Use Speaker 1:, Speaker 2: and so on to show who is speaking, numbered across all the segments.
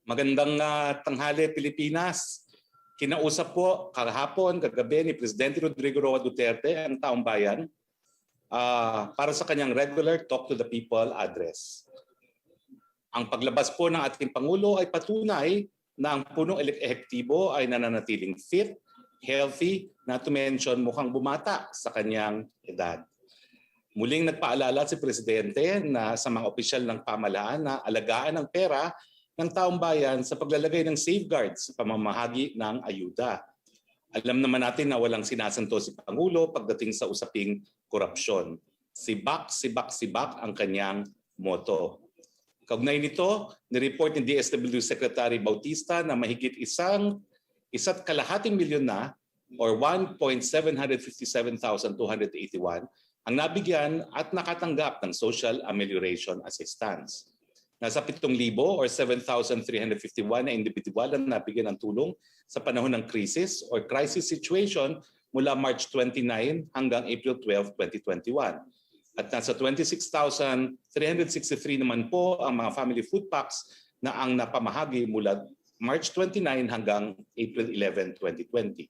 Speaker 1: Magandang tanghali Pilipinas. Kinausap po kahapon, kagabi ni Presidente Rodrigo Roque Duterte ang taong bayan para sa kanyang regular Talk to the People address. Ang paglabas po ng ating Pangulo ay patunay na ang punong ehektibo ay nananatiling fit, healthy, not to mention mukhang bumata sa kanyang edad. Muling nagpaalala si Presidente na sa mga opisyal ng pamahalaan na alagaan ang pera ng taong bayan sa paglalagay ng safeguards sa pamamahagi ng ayuda. Alam naman natin na walang sinasanto si Pangulo pagdating sa usaping korupsyon. Sibak, sibak, sibak ang kanyang motto. Kaugnay nito, nireport ni DSWD Secretary Bautista na mahigit 1.5 milyon na or 1,757,281 ang nabigyan at nakatanggap ng social amelioration assistance. Nasa 7,000 or 7,351 na individual ang nabigyan ng tulong sa panahon ng crisis or crisis situation mula March 29 hanggang April 12, 2021. At nasa 26,363 naman po ang mga family food packs na ang napamahagi mula March 29 hanggang April 11, 2020.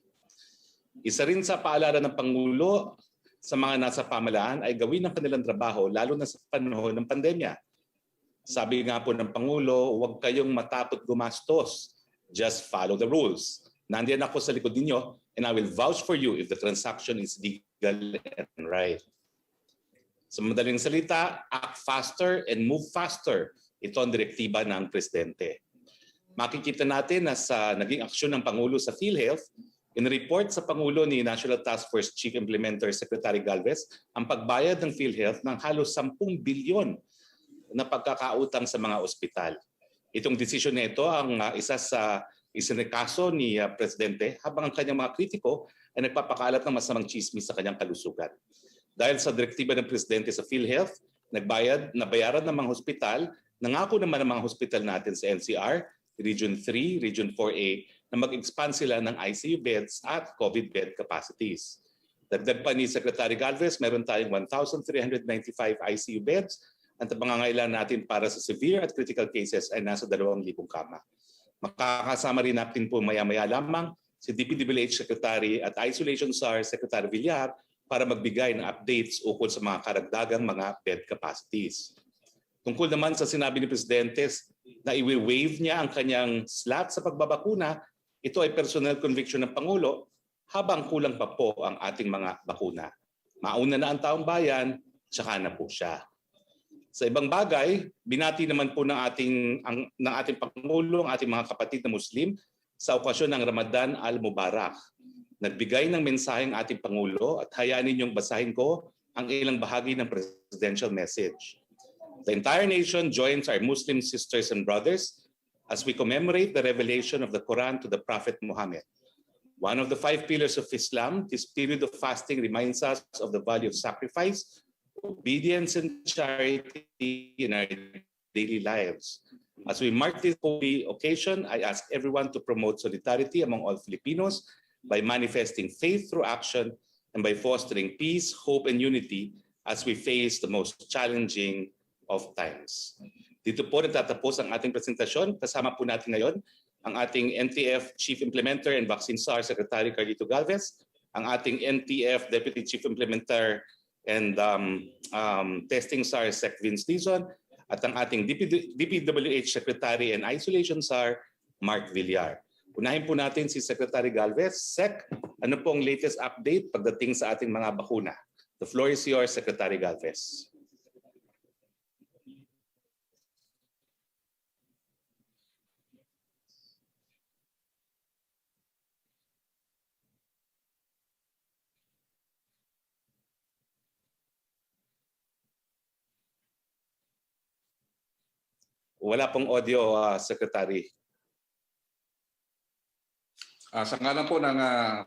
Speaker 1: Isa rin sa paalala ng Pangulo sa mga nasa pamahalaan ay gawin ang kanilang trabaho lalo na sa panahon ng pandemya. Sabi nga po ng Pangulo, huwag kayong matapot gumastos. Just follow the rules. Nandiyan ako sa likod ninyo and I will vouch for you if the transaction is legal and right. Sa madaling salita, act faster and move faster. Ito ang direktiba ng Presidente. Makikita natin na sa naging aksyon ng Pangulo sa PhilHealth, in report sa Pangulo ni National Task Force Chief Implementer Secretary Galvez, ang pagbayad ng PhilHealth ng halos 10 bilyon na pagkakautang sa mga ospital. Itong desisyon nito ang isa sa isinikaso ni Presidente habang ang kanyang mga kritiko ay nagpapakalat ng masamang chismis sa kanyang kalusugan. Dahil sa direktiba ng Presidente sa PhilHealth, nabayaran ng mga hospital, nangako naman ng mga hospital natin sa NCR, Region 3, Region 4A, na mag-expand sila ng ICU beds at COVID bed capacities. Dagdag pa ni Secretary Galvez, meron tayong 1,395 ICU beds at ang pangangailangan natin para sa severe at critical cases ay nasa 2,000 kama. Makakasama rin natin po maya-maya lamang si DPWH Secretary at Isolation SAR Secretary Villar para magbigay ng updates ukol sa mga karagdagang mga bed capacities. Tungkol naman sa sinabi ni Presidente na i-waive niya ang kanyang slot sa pagbabakuna, ito ay personal conviction ng Pangulo habang kulang pa po ang ating mga bakuna. Mauna na ang taong bayan, tsaka na po siya. Sa ibang bagay, binati naman po ng ating Pangulo ang ating mga kapatid na Muslim sa okasyon ng Ramadan al-Mubarak. Nagbigay ng mensaheng ating Pangulo at hayaan ninyong basahin ko ang ilang bahagi ng presidential message. The entire nation joins our Muslim sisters and brothers as we commemorate the revelation of the Quran to the Prophet Muhammad. One of the 5 pillars of Islam, this period of fasting reminds us of the value of sacrifice, obedience and charity in our daily lives. As we mark this holy occasion, I ask everyone to promote solidarity among all Filipinos by manifesting faith through action and by fostering peace, hope, and unity as we face the most challenging of times. Dito po natatapos ang ating presentasyon. Kasama po natin ngayon ang ating NTF Chief Implementer and Vaccine SAR Secretary Carlito Galvez, ang ating NTF Deputy Chief Implementer and Testing SAR Sec Vince Dizon at ang ating DPWH Secretary and Isolation SAR Mark Villar. Unahin po natin si Secretary Galvez. Sec, ano pong latest update pagdating sa ating mga bakuna? The floor is yours, Secretary Galvez. Wala pong audio, Secretary.
Speaker 2: Sa ngalan po ng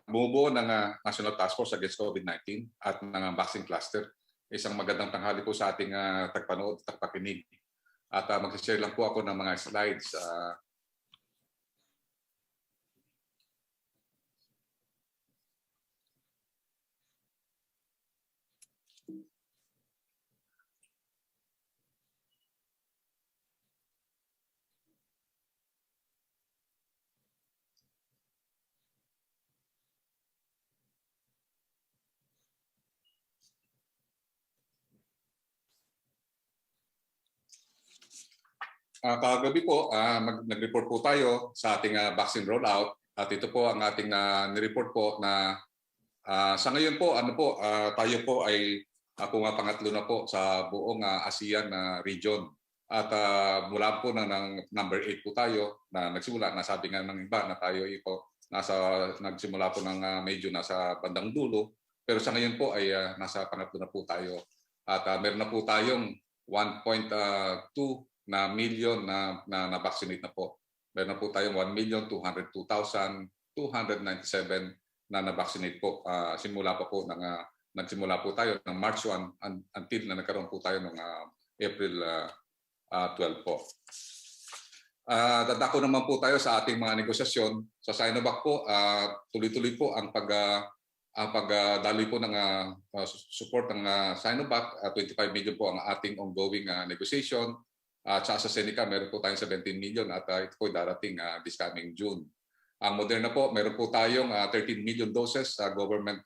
Speaker 2: bumubuo ng National Task Force Against COVID-19 at ng Vaccine Cluster, isang magandang tanghali po sa ating tagpanood at tagpakinig. At mag-share lang po ako ng mga slides. Kagabi po, nag-report po tayo sa ating vaccine rollout at ito po ang ating nireport po na sa ngayon po, tayo po ay ako nga pangatlo na po sa buong ASEAN region. At mula po ng number 8 po tayo na nagsimula, nasabi nga ng iba na tayo po nagsimula po ng medyo nasa bandang dulo. Pero sa ngayon po ay nasa pangatlo na po tayo. At meron na po tayong 1.2 na million na vaccinate na po. Meron na po tayong 1,202,297 na na-vaccinate po. Nagsimula po tayo ng March 1 until na nagkaroon po tayo ng April 12 po. Dadako naman po tayo sa ating mga negosasyon. Sa Sinovac po, tuloy-tuloy po ang pagdaloy po ng support ng Sinovac. 25 million po ang ating ongoing negotiation. Sa AstraZeneca, meron po tayong 17 million at ito po darating this coming June. Ang Moderna po, meron po tayong 13 million doses sa government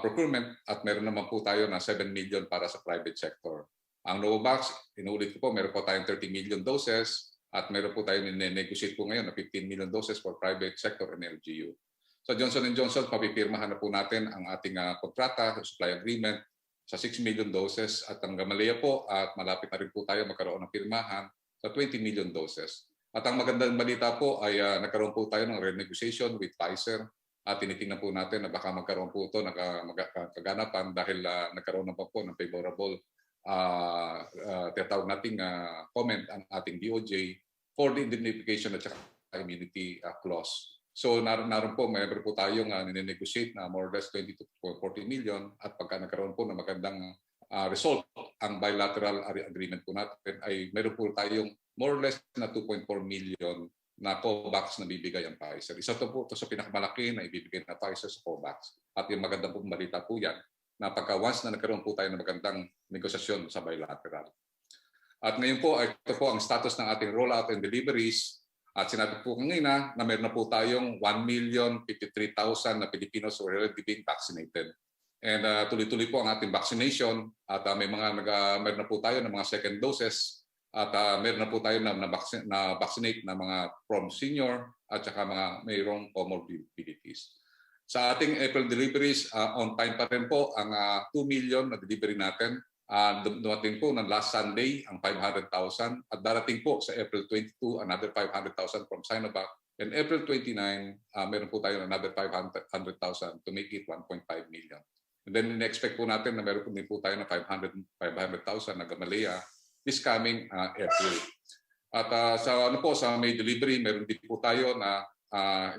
Speaker 2: procurement at meron naman po tayo na 7 million para sa private sector. Ang Novavax, inuulit ko po, meron po tayong 30 million doses at meron po tayong negotiate po ngayon na 15 million doses for private sector and LGU. Sa Johnson & Johnson, papipirmahan na po natin ang ating kontrata, supply agreement sa 6 million doses at ang Gamaleya po at malapit na rin po tayo magkaroon ng pirmahan sa 20 million doses. At ang magandang balita po ay nagkaroon po tayo ng renegotiation with Pfizer at tinitingnan po natin na baka magkaroon po ito ng kaganapan dahil nagkaroon na po ng favorable tinatawag nating comment ang ating DOJ for the indemnification at saka immunity clause. So naroon po, mayroon po tayong ninegotiate na more or less 20 to 40 million at pagka nagkaroon po ng magandang result ang bilateral agreement po natin ay meron po tayong more or less na 2.4 million na COVAX na bibigay ang Pfizer. Isa to po sa pinakamalaki na ibibigay na Pfizer sa COVAX. At yung magandang po balita po yan na pagka once na nagkaroon po tayo ng magandang negosasyon sa bilateral. At ngayon po, ito po ang status ng ating rollout and deliveries. At sinabi po kanina na meron na po tayong 1,053,000 na Filipinos who are already being vaccinated. And tuloy-tuloy po ang ating vaccination at meron na po tayo ng mga second doses at meron na po tayo na vaccinate na mga from senior at saka mga mayroong comorbidities. Sa ating April deliveries, on time pa rin po ang 2 million na delivery natin. Dumating po ng last Sunday ang 500,000 at darating po sa April 22 another 500,000 from Sinovac and April 29 meron po tayo another 500,000 to make it 1.5 million. And then in-expect po natin na meron din po tayo na 500,000 na Gamaleya this coming April. At sa May delivery meron din po tayo na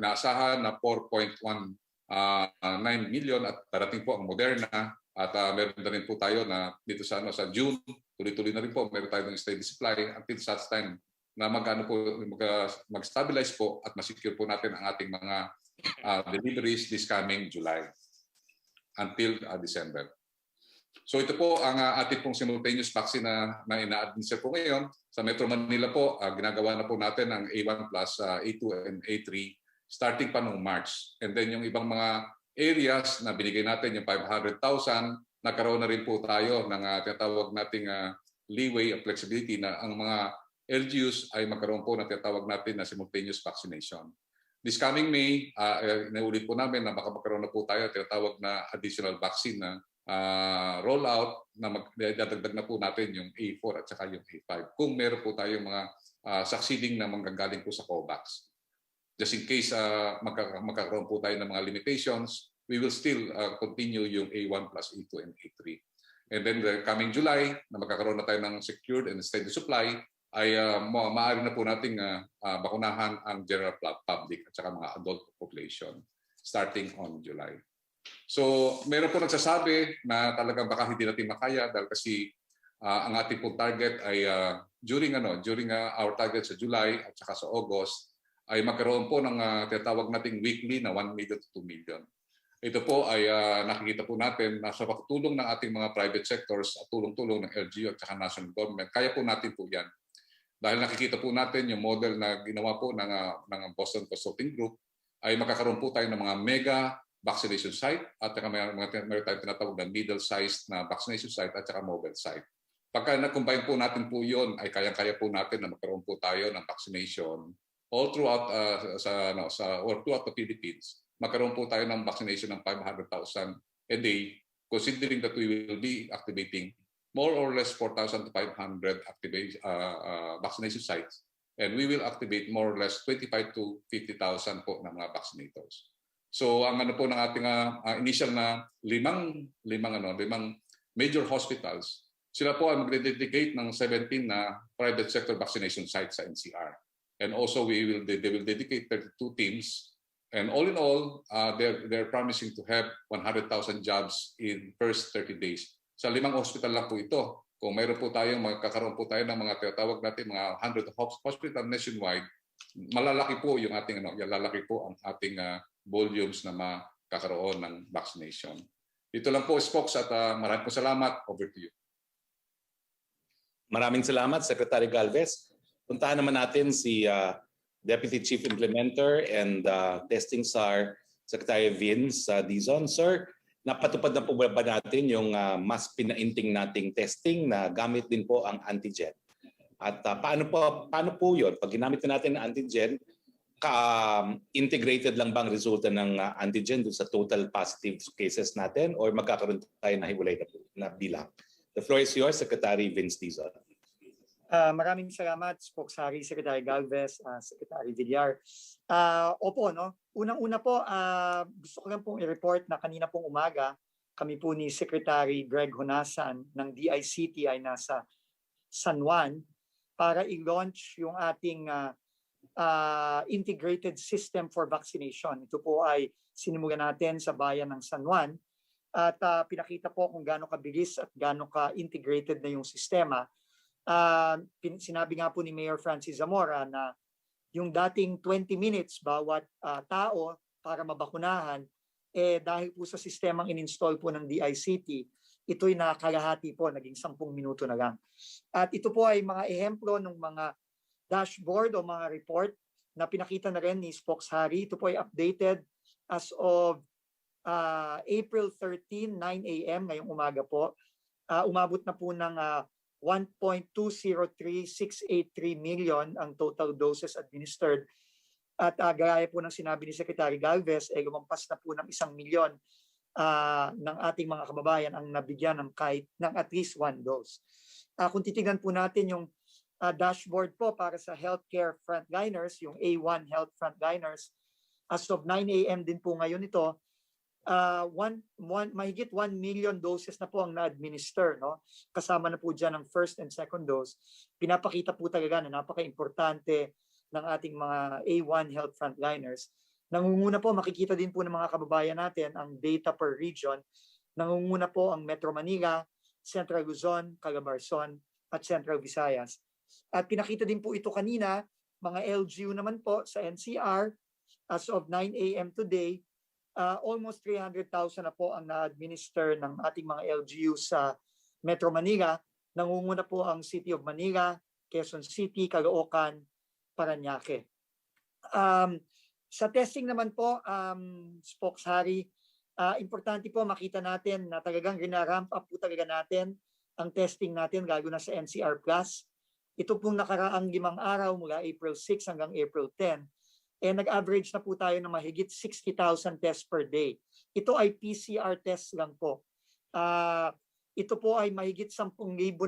Speaker 2: inaasahan na 4.19 million at darating po ang Moderna. At meron na rin po tayo na dito sa June, tuloy-tuloy na rin po, meron tayo ng steady supply until such time na mag-stabilize po at masecure po natin ang ating mga deliveries this coming July until December. So ito po ang ating pong simultaneous vaccine na ina-administer po ngayon. Sa Metro Manila po, ginagawa na po natin ang A1 plus, A2 and A3 starting pa noong March. And then yung ibang mga areas na binigay natin yung 500,000, nagkaroon na rin po tayo ng tinatawag nating leeway of flexibility na ang mga LGUs ay magkaroon po ng tinatawag natin na simultaneous vaccination. This coming May, inaulit po namin na baka magkaroon na po tayo tinatawag na additional vaccine na rollout na dadagdag na po natin yung A4 at saka yung A5 kung meron po tayong mga succeeding na manggagaling po sa COVAX. Just in case magkakaroon po tayo ng mga limitations, we will still continue yung A1 plus A2 and A3. And then the coming July, na magkakaroon na tayo ng secured and steady supply, ay maaari na po nating bakunahan ang general public at saka mga adult population starting on July. So meron po nagsasabi na talagang baka hindi natin makaya dahil kasi ang ating pong target ay during our target sa July at saka sa August, ay magkaroon po ng tinatawag nating weekly na 1 million to 2 million. Ito po ay nakikita po natin na sa pagtulong ng ating mga private sectors at tulong-tulong ng LGU at saka national government, kaya po natin po yan. Dahil nakikita po natin yung model na ginawa po ng Boston Consulting Group, ay makakaroon po tayo ng mga mega vaccination site at saka meron tayong tinatawag na middle-sized na vaccination site at saka mobile site. Pagka na-combine po natin po yun, ay kaya-kaya po natin na magkaroon po tayo ng vaccination all throughout throughout the Philippines. Magkaroon po tayo ng vaccination ng 500,000 a day, considering that we will be activating more or less 4,500 vaccination sites, and we will activate more or less 25 to 50,000 po ng mga vaccinators. So ang ano po ng ating initial na limang major hospitals, sila po ay magdededicate ng 17 na private sector vaccination sites sa NCR. And also they will dedicate 32 teams. And all in all, they're promising to have 100,000 jobs in first 30 days. Sa limang hospital lang po ito. Kung mayroon po tayong magkakaroon po tayo ng mga tinatawag natin mga 100 hospital nationwide, malalaki po yung ating lalaki po ang ating volumes na makakaroon ng vaccination. Ito lang po, Spokes, at maraming po salamat. Over to you.
Speaker 1: Maraming salamat, Secretary Galvez. Puntahan naman natin si Deputy Chief Implementer and Testing SAR, Secretary Vince Dizon. Sir, napatupad na po ba natin yung mas pinainting nating testing na gamit din po ang antigen? At paano po yun? Pag ginamit na natin ang antigen, integrated lang bang resulta ng antigen dun sa total positive cases natin or magkakaroon tayo na hiwalay na bilang? The floor is yours, Secretary Vince Dizon.
Speaker 3: Maraming salamat, Spokesari, Secretary Galvez, Secretary Villar. Opo, no? Unang-una po, gusto ko lang pong i-report na kanina pong umaga, kami po ni Secretary Greg Honasan ng DICT ay nasa San Juan para i-launch yung ating integrated system for vaccination. Ito po ay sinimulan natin sa bayan ng San Juan at pinakita po kung gaano kabilis at gaano ka-integrated na yung sistema. Sinabi nga po ni Mayor Francis Zamora na yung dating 20 minutes bawat tao para mabakunahan, dahil po sa sistemang in-install po ng DICT, ito'y nakalahati po, naging 10 minuto na lang. At ito po ay mga ehemplo ng mga dashboard o mga report na pinakita na rin ni Spokeshari. Ito po ay updated as of April 13, 9 a.m. ngayong umaga po. Umabot na po ng 1.203683 million ang total doses administered. At gaya po ng sinabi ni Secretary Galvez, lumampas na po ng 1 milyon ng ating mga kababayan ang nabigyan ng at least 1 dose. Kung titignan po natin yung dashboard po para sa healthcare frontliners, yung A1 Health Frontliners, as of 9 a.m. din po ngayon ito, mahigit 1 million doses na po ang na-administer, no? Kasama na po dyan ang first and second dose. Pinapakita po talaga na napaka-importante ng ating mga A1 Health Frontliners. Nangunguna po, makikita din po ng mga kababayan natin ang data per region. Nangunguna po ang Metro Manila, Central Luzon, Calabarzon, at Central Visayas. At pinakita din po ito kanina, mga LGU naman po sa NCR, as of 9 a.m. today, almost 300,000 na po ang na-administer ng ating mga LGU sa Metro Manila. Nangunguna po ang City of Manila, Quezon City, Caloocan, Parañaque. Sa testing naman po, Spokeshari, importante po makita natin na talagang rina-ramp up po talaga natin ang testing natin, lalo na sa NCR Plus. Ito pong nakaraang 5 araw mula April 6 hanggang April 10. Nag-average na po tayo ng mahigit 60,000 tests per day. Ito ay PCR test lang po. Ito po ay mahigit 10,000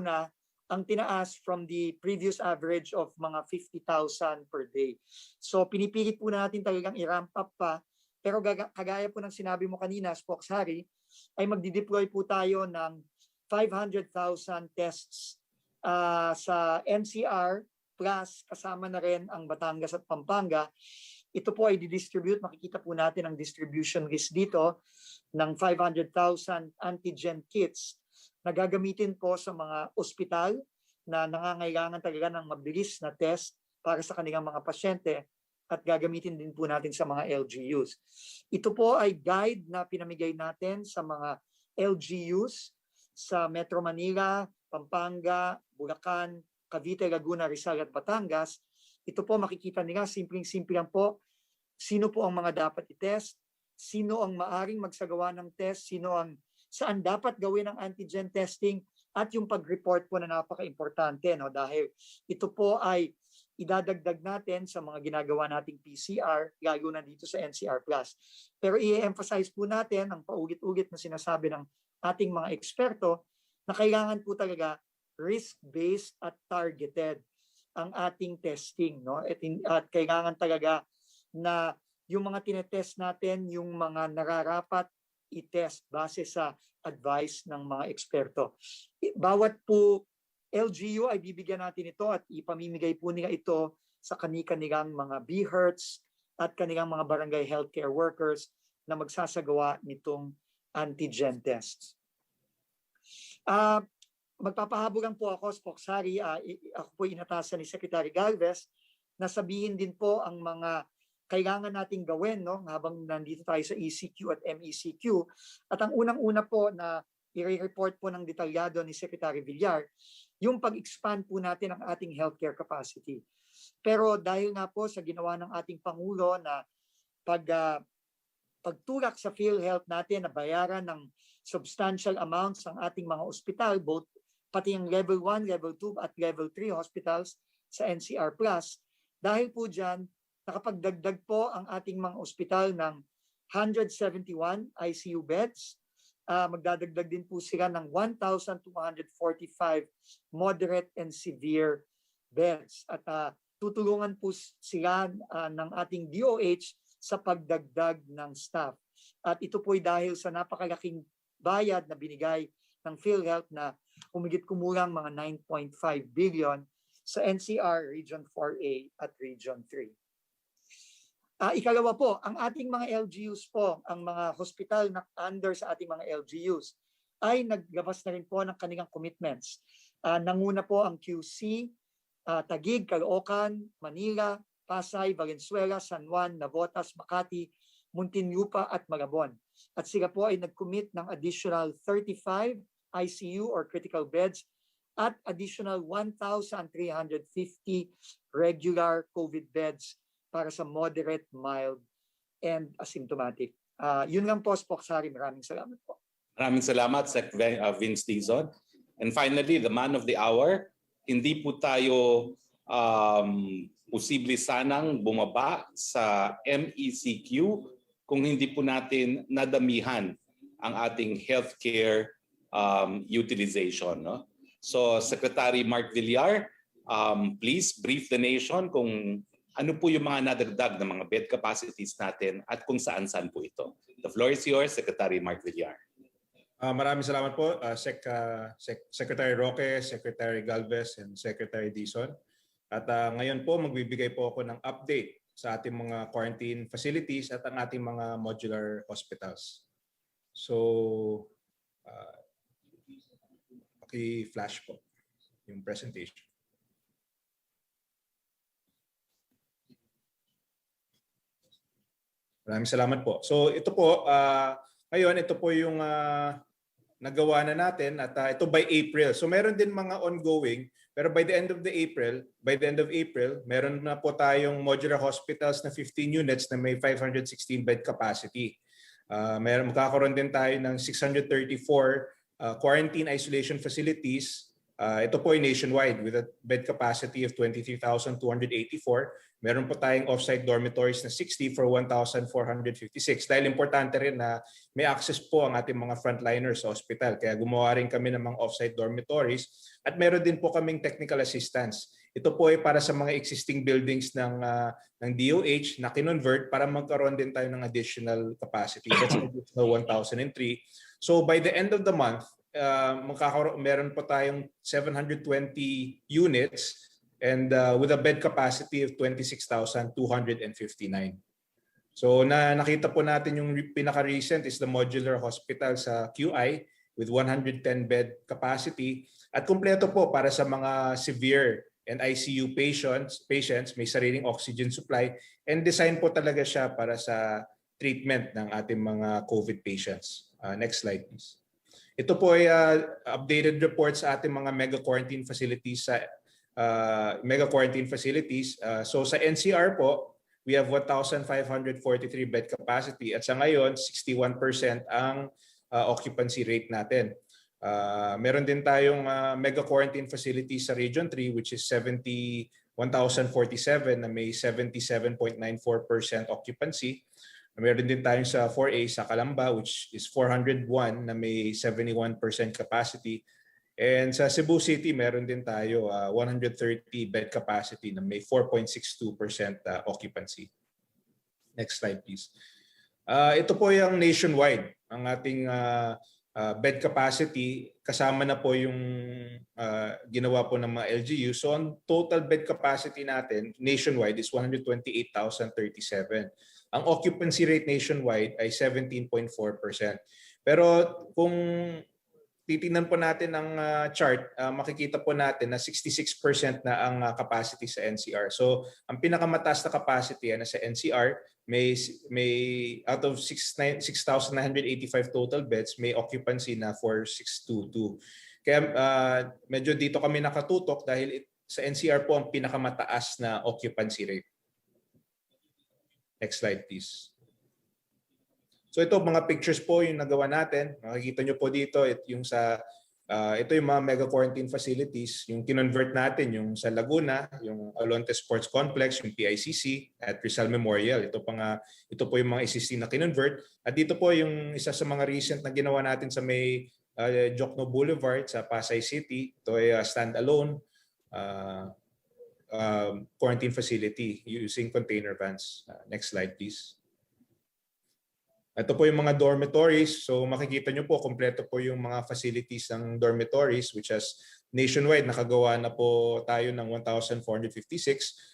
Speaker 3: na ang tinaas from the previous average of mga 50,000 per day. So pinipilit po natin talagang i-ramp up pa. Pero kagaya po ng sinabi mo kanina, Spokeshari, ay magdi-deploy po tayo ng 500,000 tests sa NCR, plus kasama na rin ang Batangas at Pampanga. Ito po ay didistribute, makikita po natin ang distribution list dito ng 500,000 antigen kits na gagamitin po sa mga ospital na nangangailangan talaga ng mabilis na test para sa kanilang mga pasyente at gagamitin din po natin sa mga LGUs. Ito po ay guide na pinamigay natin sa mga LGUs sa Metro Manila, Pampanga, Bulacan, Cavite, Laguna, Rizal at Batangas. Ito po makikita nila, simpleng-simple lang po, sino po ang mga dapat i-test, sino ang maaring magsagawa ng test, saan dapat gawin ang antigen testing, at yung pag-report po na napaka-importante, no? Dahil ito po ay idadagdag natin sa mga ginagawa nating PCR, lalo na dito sa NCR+. Pero i-emphasize po natin ang paulit-ulit na sinasabi ng ating mga eksperto na kailangan po talaga risk-based at targeted ang ating testing, no? At kailangan talaga na yung mga tinetest natin, yung mga nararapat i-test base sa advice ng mga eksperto. Bawat po LGU ay bibigyan natin ito at ipamimigay po nila ito sa kanilang mga BHERTs at kanilang mga barangay healthcare workers na magsasagawa nitong antigen tests. Magpapahabol lang po ako, Spoksari, ako po inatasan ni Secretary Galvez na sabihin din po ang mga kailangan nating gawin, no, habang nandito tayo sa ECQ at MECQ. At ang unang-una po na i-report po ng detalyado ni Secretary Villar, yung pag-expand po natin ang ating healthcare capacity. Pero dahil nga po sa ginawa ng ating Pangulo na pagtulak sa PhilHealth natin na bayaran ng substantial amounts ang ating mga ospital, pati yung level 1, level 2 at level 3 hospitals sa NCR+. Dahil po dyan, nakapagdagdag po ang ating mga ospital ng 171 ICU beds. Magdadagdag din po sila ng 1,245 moderate and severe beds. At tutulungan po sila ng ating DOH sa pagdagdag ng staff. At ito po ay dahil sa napakalaking bayad na binigay ng PhilHealth na humigit-kumulang mga 9.5 billion sa NCR, Region 4A at Region 3. Ikalawa po, ang ating mga LGUs po, ang mga hospital na under sa ating mga LGUs ay naglabas na rin po ng kanilang commitments. Nanguna po ang QC, Taguig, Caloocan, Manila, Pasay, Valenzuela, San Juan, Navotas, Makati, Muntinlupa at Malabon. At sila po ay nag-commit ng additional 35 ICU or critical beds at additional 1,350 regular COVID beds para sa moderate, mild, and asymptomatic. Yun lang po, Spoksari. Maraming salamat po.
Speaker 1: Maraming salamat, Sec. Vince Dizon. And finally, the man of the hour, hindi po tayo posible sanang bumaba sa MECQ kung hindi po natin nadamihan ang ating healthcare utilization. No? So, Secretary Mark Villar, please brief the nation kung ano po yung mga nadagdag na mga bed capacities natin at kung saan-saan po ito. The floor is yours, Secretary Mark Villar.
Speaker 4: Maraming salamat po, Secretary Roque, Secretary Galvez, and Secretary Dizon. At ngayon po, magbibigay po ako ng update sa ating mga quarantine facilities at ang ating mga modular hospitals. So, paki-flash po yung presentation. Maraming salamat po. So ito po, ngayon ito po yung nagawa na natin at ito by April. So meron din mga ongoing, pero by the end of April, meron na po tayong modular hospitals na 15 units na may 516 bed capacity. Magkakaroon din tayo ng 634 quarantine isolation facilities. Ito po ay nationwide with a bed capacity of 23,284. Meron po tayong off-site dormitories na 60 for 1,456. Dahil importante rin na may access po ang ating mga frontliners sa hospital. Kaya gumawa rin kami ng mga off-site dormitories. At meron din po kaming technical assistance. Ito po ay para sa mga existing buildings ng DOH na kinonvert para magkaroon din tayo ng additional capacity. That's additional 1,003. So by the end of the month, meron po tayong 720 units and with a bed capacity of 26,259. So nakita po natin yung pinaka-recent is the modular hospital sa QI with 110 bed capacity at kumpleto po para sa mga severe and ICU patients, may sariling oxygen supply and design po talaga siya para sa treatment ng ating mga COVID patients. Next slide please. Ito po ay updated report sa ating mga mega quarantine facilities So sa NCR po, we have 1,543 bed capacity at sa ngayon 61% ang occupancy rate natin. Meron din tayong mega quarantine facility sa Region 3 which is 1,047 na may 77.94% occupancy. Meron din tayong sa 4A sa Calamba which is 401 na may 71% capacity. And sa Cebu City, meron din tayo 130 bed capacity na may 4.62% occupancy. Next slide please. Ito po yung nationwide, ang ating bed capacity. Kasama na po yung ginawa po ng mga LGU. So ang total bed capacity natin nationwide is 128,037. Ang occupancy rate nationwide ay 17.4%. Pero kung titingnan po natin ang chart, makikita po natin na 66% na ang capacity sa NCR. So ang pinakamataas na capacity ay nasa NCR, may out of 6,985 total beds, may occupancy na 4,622. Kaya medyo dito kami nakatutok dahil sa NCR po ang pinakamataas na occupancy rate. Next slide please. So ito mga pictures po yung nagawa natin. Makikita nyo po dito yung ito yung mga mega quarantine facilities, yung kinonvert natin yung sa Laguna, yung Alonte Sports Complex, yung PICC at Rizal Memorial. Ito po yung mga existing na kinonvert. At dito po yung isa sa mga recent na ginawa natin sa may Jokno Boulevard sa Pasay City. Ito ay standalone quarantine facility using container vans. Next slide please. Ito po yung mga dormitories. So makikita nyo po, kompleto po yung mga facilities ng dormitories which has nationwide nakagawa na po tayo ng 1,456.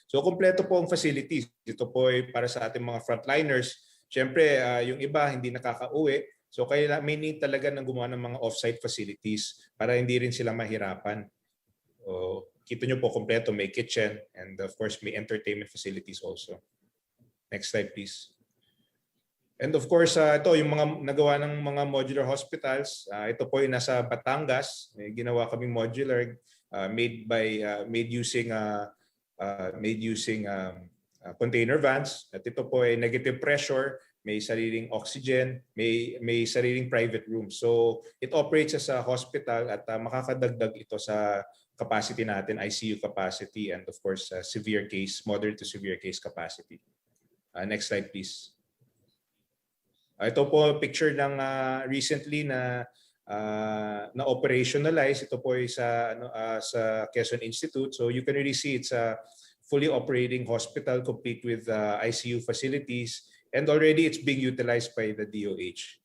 Speaker 4: So kompleto po ang facilities. Ito po ay para sa ating mga frontliners. Siyempre, yung iba hindi nakakauwi. So kaya may need talaga ng gumawa ng mga off-site facilities para hindi rin sila mahirapan. Kita nyo po kompleto, may kitchen and of course may entertainment facilities also. Next slide please. And of course, ito yung mga nagawa ng mga modular hospitals. Ito po yung nasa Batangas. May ginawa kaming modular made using container vans. At ito po ay negative pressure, may sariling oxygen, may sariling private room. So it operates as a hospital at makakadagdag ito sa capacity natin, ICU capacity, and of course severe case, moderate to severe case capacity. Next slide please. Ito po picture ng recently na operationalize. Ito po ay sa Quezon Institute. So you can really see it's a fully operating hospital complete with ICU facilities and already it's being utilized by the DOH.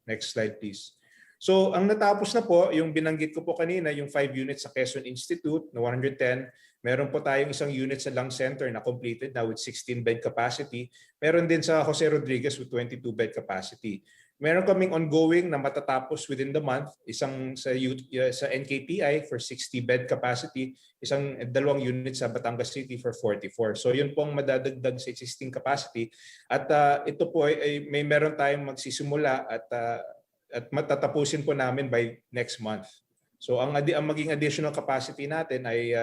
Speaker 4: Next slide please. So ang natapos na po, yung binanggit ko po kanina, yung 5 units sa Quezon Institute na 110. Meron po tayong isang unit sa Lung Center na completed na with 16 bed capacity. Meron din sa Jose Rodriguez with 22 bed capacity. Meron kaming ongoing na matatapos within the month, isang sa NKPI for 60 bed capacity, dalawang unit sa Batangas City for 44. So yun po ang madadagdag sa existing capacity. At ito po ay meron tayong magsisimula at matatapusin po namin by next month. So ang maging additional capacity natin ay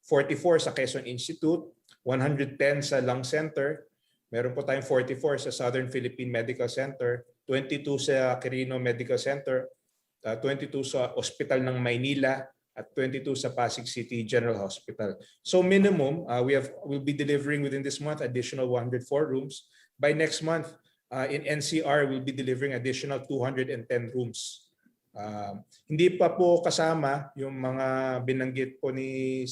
Speaker 4: 44 sa Quezon Institute, 110 sa Lung Center, meron po tayong 44 sa Southern Philippine Medical Center, 22 sa Quirino Medical Center, 22 sa Hospital ng Maynila, at 22 sa Pasig City General Hospital. So minimum, we'll be delivering within this month additional 104 rooms. By next month, in NCR, we'll be delivering additional 210 rooms. Hindi pa po kasama yung mga binanggit po ni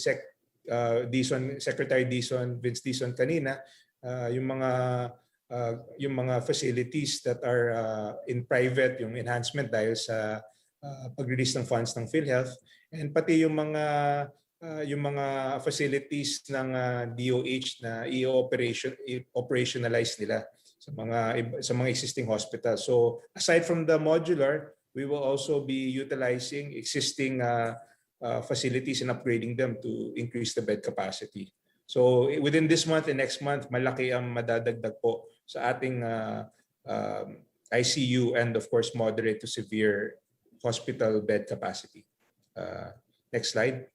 Speaker 4: Secretary Vince Dizon kanina, yung mga facilities that are in private, yung enhancement dahil sa pag-release ng funds ng PhilHealth, and pati yung mga facilities ng DOH na i-operationalize nila sa mga existing hospitals. So aside from the modular, we will also be utilizing existing facilities and upgrading them to increase the bed capacity. So within this month and next month, malaki ang madadagdag po sa ating ICU and of course moderate to severe hospital bed capacity. Next slide.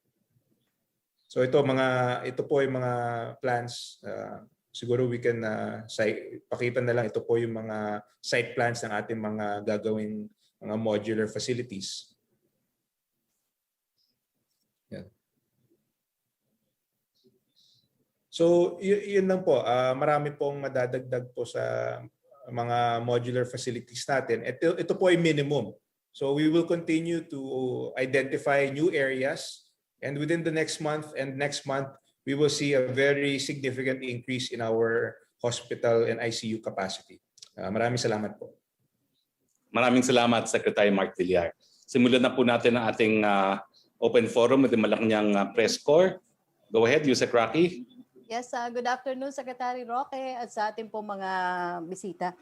Speaker 4: So ito po yung mga plans. Siguro we can pakita na lang, ito po yung mga site plans ng ating mga gagawing mga modular facilities. Yan. So yun lang po, marami pong madadagdag po sa mga modular facilities natin. Ito po ay minimum. So we will continue to identify new areas, and within the next month and next month, we will see a very significant increase in our hospital and ICU capacity. Maraming salamat po.
Speaker 1: Maraming salamat, Secretary Mark Villar. Simulan na po natin ang ating open forum with the Malacanang press corps. Go ahead, Yusek Roque.
Speaker 5: Yes, good afternoon, Secretary Roque, at sa ating po mga bisita.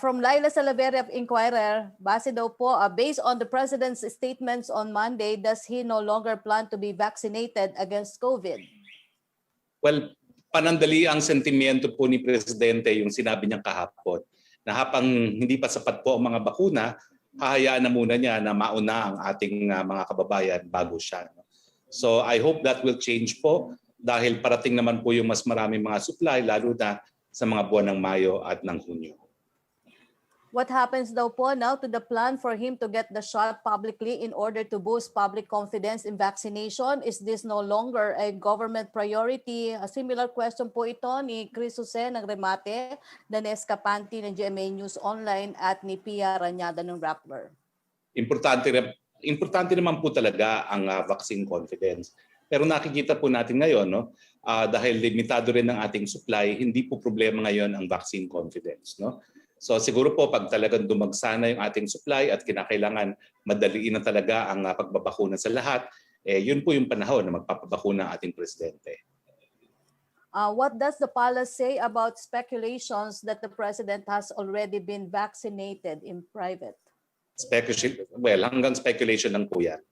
Speaker 5: From Laila Salaverry of Inquirer, base daw po, based on the President's statements on Monday, does he no longer plan to be vaccinated against COVID?
Speaker 1: Well, panandali ang sentimiento po ni Presidente yung sinabi niyang kahapon na habang hindi pa sapat po ang mga bakuna, hahayaan na muna niya na mauna ang ating mga kababayan bago siya. So I hope that will change po dahil parating naman po yung mas maraming mga supply lalo na sa mga buwan ng Mayo at ng Hunyo.
Speaker 5: What happens daw po now to the plan for him to get the shot publicly in order to boost public confidence in vaccination? Is this no longer a government priority? A similar question po ito ni Chris Jose ng Remate, Danes Capanti ng GMA News Online at ni Pia Ranyada ng Rappler. Importante naman po talaga ang vaccine confidence. Pero nakikita po natin ngayon, no, dahil limitado rin ang ating supply, hindi po problema ngayon ang vaccine confidence. No? So siguro po pag talagang dumagsana yung ating supply at kinakailangan madaliin na talaga ang pagbabakuna sa lahat, yun po yung panahon na magpapabakuna ang ating presidente. What does the palace say about speculations that the president has already been vaccinated in private?
Speaker 1: Well, hanggang speculation lang po yan.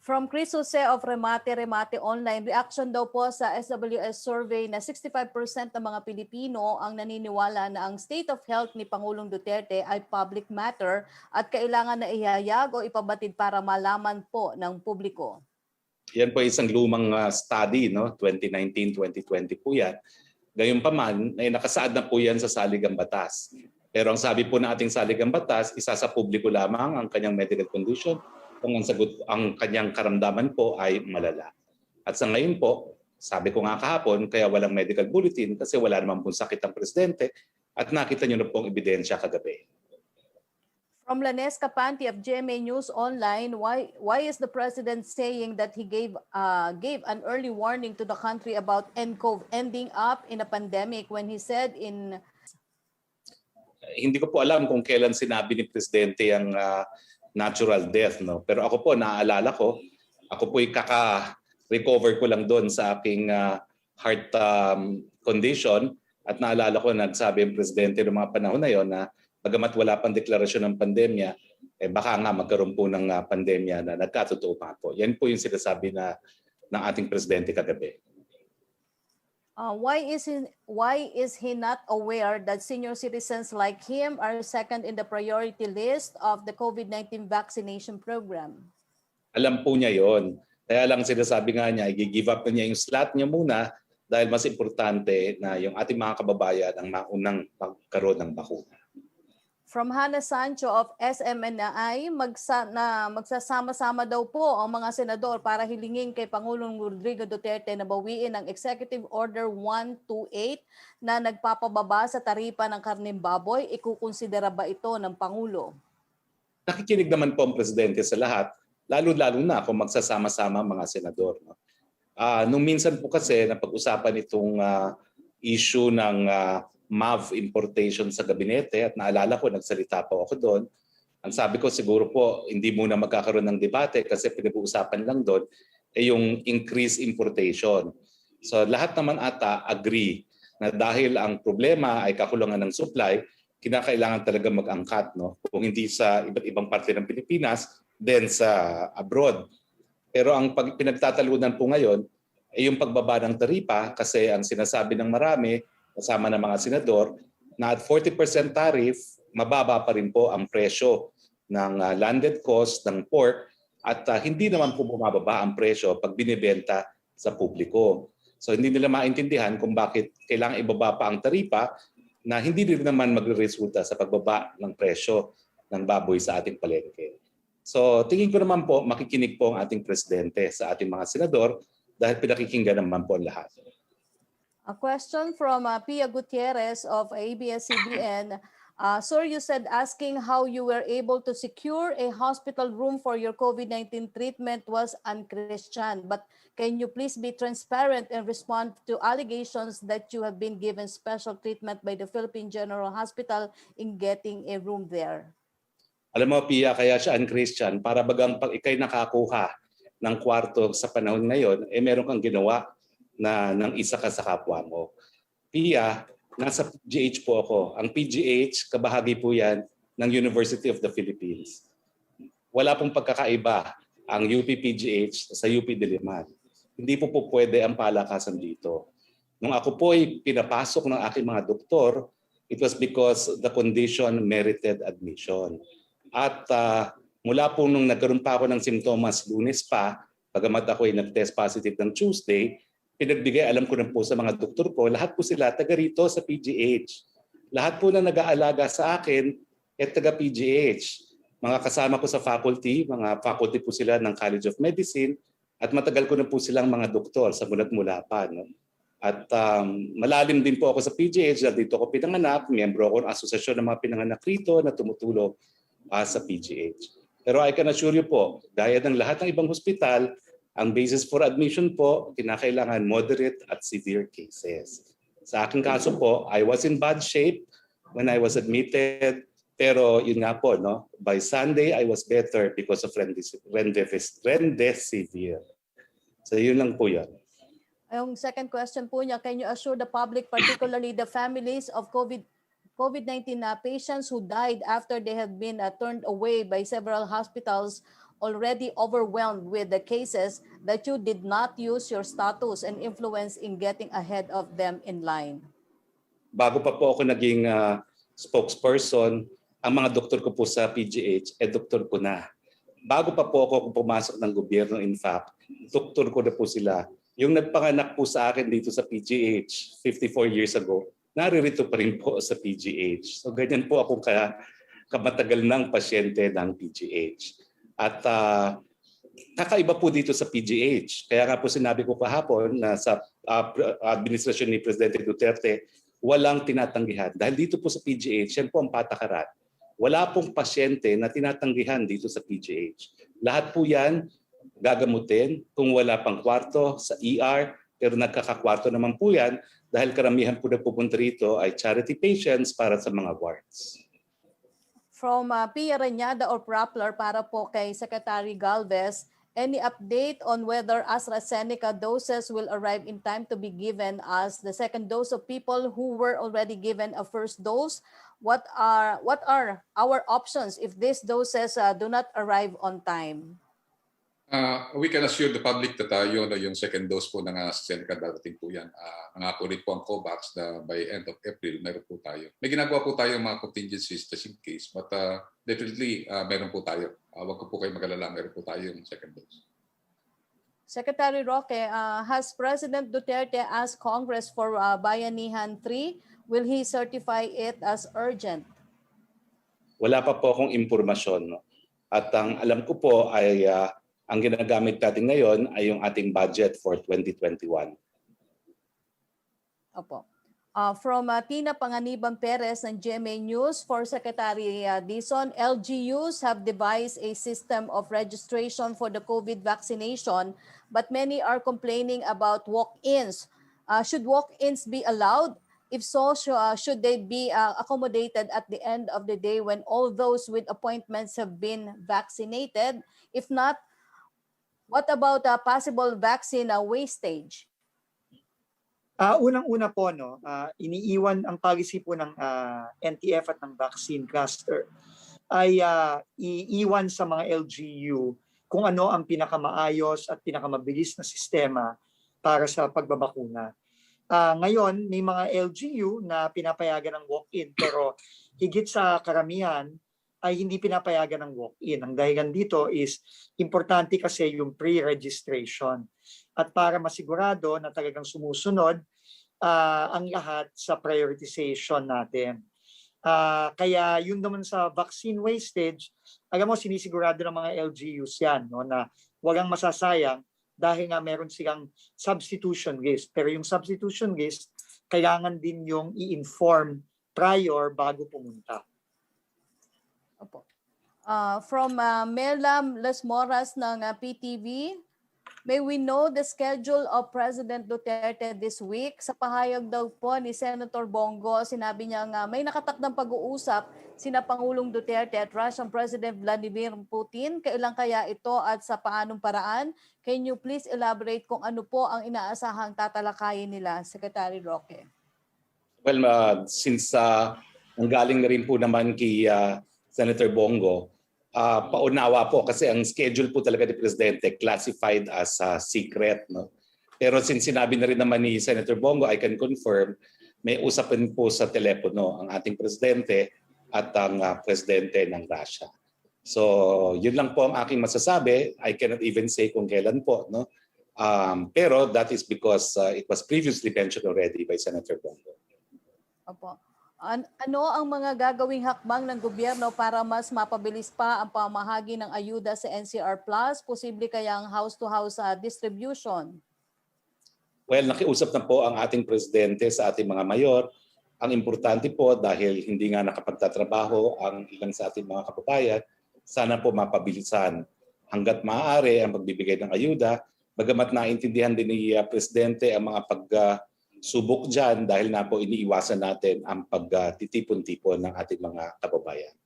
Speaker 5: From Chris Jose of Remate Online, reaction daw po sa SWS survey na 65% ng mga Pilipino ang naniniwala na ang state of health ni Pangulong Duterte ay public matter at kailangan na ihayag o ipabatid para malaman po ng publiko.
Speaker 1: Yan po isang lumang study, no? 2019-2020 po yan. Gayunpaman, ay nakasaad na po yan sa saligang batas. Pero ang sabi po ng ating saligang batas, isa sa publiko lamang ang kanyang medical condition kung ang kanyang karamdaman po ay malala. At sa ngayon po, sabi ko nga kahapon, kaya walang medical bulletin kasi wala naman pong sakit ang presidente at nakita nyo na pong ebidensya kagabi.
Speaker 5: From Lanes Capanti of GMA News Online, why is the president saying that he gave an early warning to the country about ending up in a pandemic when he said in...
Speaker 1: Hindi ko po alam kung kailan sinabi ni presidente ang natural death, no? Pero ako po naaalala ko, ako po'y kaka-recover ko lang doon sa aking heart condition at naalala ko nagsabi ang presidente ng mga panahon na yon na bagamat wala pang deklarasyon ng pandemya, baka nga magkaroon po ng pandemya na nagkatotoo pa po. Yan po yung sinasabi ng ating presidente kagabi.
Speaker 5: Why is he not aware that senior citizens like him are second in the priority list of the COVID-19 vaccination program?
Speaker 1: Alam po niya yon. Kaya lang sinasabi nga niya, i-give up na niya yung slot niya muna dahil mas importante na yung ating mga kababayan ang maunang magkaroon ng bakuna.
Speaker 5: From Hannah Sancho of SMNI, magsasama-sama daw po ang mga senador para hilingin kay Pangulong Rodrigo Duterte na bawiin ang Executive Order 128 na nagpapababa sa taripa ng karneng baboy. Ikukonsidera ba ito ng Pangulo?
Speaker 1: Nakikinig naman po ang presidente sa lahat, lalo-lalo na kung magsasama-sama ang mga senador. No? Nung minsan po kasi napag-usapan itong issue ng MAV importation sa gabinete at naalala ko, nagsalita po ako doon. Ang sabi ko siguro po, hindi muna magkakaroon ng debate kasi pinag-uusapan lang doon yung increased importation. So lahat naman ata agree na dahil ang problema ay kakulangan ng supply, kinakailangan talaga mag-angkat, no? Kung hindi sa iba't ibang parte ng Pilipinas, then sa abroad. Pero ang pinagtatalunan po ngayon ay yung pagbaba ng taripa kasi ang sinasabi ng marami, kasama ng mga senador, na at 40% tariff, mababa pa rin po ang presyo ng landed cost ng pork at hindi naman po bumababa ang presyo pag binibenta sa publiko. So hindi nila maintindihan kung bakit kailangan ibaba pa ang taripa na hindi rin naman magre-resulta sa pagbaba ng presyo
Speaker 5: ng baboy sa ating palengke. So tingin ko naman po makikinig po ang ating presidente sa ating mga senador dahil pinakikinggan naman po ang lahat.
Speaker 6: A question from Pia Gutierrez of ABS-CBN. Sir, you said asking how you were able to secure a hospital room for your COVID-19 treatment was unchristian. But can you please be transparent and respond to allegations that you have been given special treatment by the Philippine General Hospital in getting a room there?
Speaker 5: Alam mo, Pia, kaya siya unchristian para bagang pag ikay nakakuha ng kwarto sa panahon ngayon, meron kang ginawa na ng isa ka sa kapwa mo. Pia, nasa PGH po ako. Ang PGH, kabahagi po yan ng University of the Philippines. Wala pong pagkakaiba ang UP-PGH sa UP Diliman. Hindi po pwede ang palakasan dito. Nung ako po ay pinapasok ng aking mga doktor, it was because the condition merited admission. At mula po nung nagkaroon pa ako ng simptomas Lunes pa, bagamat ako ay nag-test positive ng Tuesday, pinagbigay alam ko na po sa mga doktor ko, lahat po sila taga rito sa PGH. Lahat po na nag-aalaga sa akin ay taga PGH. Mga kasama ko sa faculty, mga faculty po sila ng College of Medicine, at matagal ko na po silang mga doktor sa mulat mula pa. No? At malalim din po ako sa PGH dahil dito ako pinanganak, miyembro ako ng asosasyon ng mga pinanganak rito na tumutulong sa PGH. Pero I can assure you po, gaya ng lahat ng ibang hospital, ang basis for admission po, kinakailangan moderate at severe cases. Sa aking kaso po, I was in bad shape when I was admitted, pero yun nga po, no? By Sunday, I was better because of remdesivir. So yun lang po yun.
Speaker 6: Yung second question po niya, can you assure the public, particularly the families of COVID-19 patients who died after they have been turned away by several hospitals already overwhelmed with the cases, that you did not use your status and influence in getting ahead of them in line?
Speaker 5: Bago pa po ako naging spokesperson, ang mga doktor ko po sa PGH, doktor ko na. Bago pa po ako pumasok ng gobyerno, in fact, doktor ko na po sila. Yung nagpanganak po sa akin dito sa PGH 54 years ago, naririto pa rin po sa PGH. So ganyan po akong kamatagal ng pasyente ng PGH. At kakaiba po dito sa PGH. Kaya nga po sinabi ko kahapon na sa administrasyon ni Presidente Duterte, walang tinatanggihan. Dahil dito po sa PGH, yan po ang patakaran. Wala pong pasyente na tinatanggihan dito sa PGH. Lahat po yan gagamutin kung wala pang kwarto sa ER, pero nagkakakwarto naman po yan dahil karamihan po na pupunta rito ay charity patients para sa mga wards.
Speaker 6: From Pia Reñada or Rappler para po kay Secretary Galvez, any update on whether AstraZeneca doses will arrive in time to be given as the second dose of people who were already given a first dose? What are our options if these doses do not arrive on time?
Speaker 2: We can assure the public that yung second dose po ng AstraZeneca darating po yan. Nangako rin po ang COVAX na by end of April meron po tayo. May ginagawa po tayo mga contingencies just in case, but definitely meron po tayo. Huwag ko po kayo mag-alala, meron po tayo yung second dose.
Speaker 6: Secretary Roque, has President Duterte asked Congress for Bayanihan 3? Will he certify it as urgent?
Speaker 5: Wala pa po akong impormasyon. No? At ang alam ko po ay ang ginagamit natin ngayon ay yung ating budget for 2021.
Speaker 6: Opo. From Tina Panganiban Perez ng GMA News, for Secretary Dizon, LGUs have devised a system of registration for the COVID vaccination, but many are complaining about walk-ins. Should walk-ins be allowed? If so, should they be accommodated at the end of the day when all those with appointments have been vaccinated? If not, what about possible vaccine wastage?
Speaker 3: Unang-una po, iniiwan ang policy po ng NTF at ng vaccine cluster ay iiwan sa mga LGU kung ano ang pinakamaayos at pinakamabilis na sistema para sa pagbabakuna. Ngayon, may mga LGU na pinapayagan ng walk-in, pero higit sa karamihan ay hindi pinapayagan ng walk-in. Ang dahilan dito is importante kasi yung pre-registration. At para masigurado na talagang sumusunod ang lahat sa prioritization natin. Kaya yun naman sa vaccine wastage, alam mo, sinisigurado ng mga LGUs yan, no, na walang masasayang dahil nga meron silang substitution list. Pero yung substitution list, kailangan din yung i-inform prior bago pumunta.
Speaker 6: Opo. From Merlam Las Moras ng PTV, may we know the schedule of President Duterte this week? Sa pahayag daw po ni Senator Bongo, sinabi niya nga may nakatakdang pag-uusap sina Pangulong Duterte at Russian President Vladimir Putin. Kailan kaya ito at sa paanong paraan? Can you please elaborate kung ano po ang inaasahang tatalakayin nila, Secretary Roque?
Speaker 5: Well, since ang galing na rin po naman kay Senator Bongo, paunawa po kasi ang schedule po talaga ni Presidente classified as secret. No? Pero since sinabi na rin naman ni Senator Bongo, I can confirm, may usapan po sa telepono ang ating Presidente at ang Presidente ng Russia. So yun lang po ang aking masasabi. I cannot even say kung kailan po. No? Pero that is because it was previously mentioned already by Senator Bongo.
Speaker 6: Opo. Ano ang mga gagawing hakbang ng gobyerno para mas mapabilis pa ang pamahagi ng ayuda sa NCR Plus? Posible kayang house-to-house distribution?
Speaker 5: Well, nakiusap na po ang ating Presidente sa ating mga mayor. Ang importante po dahil hindi nga nakapagtatrabaho ang ilang sa ating mga kababayan, sana po mapabilisan hanggat maaari ang pagbibigay ng ayuda. Bagamat naintindihan din ni Presidente ang mga subok dyan dahil na po iniiwasan natin ang pagtitipon-tipon ng ating mga kababayan.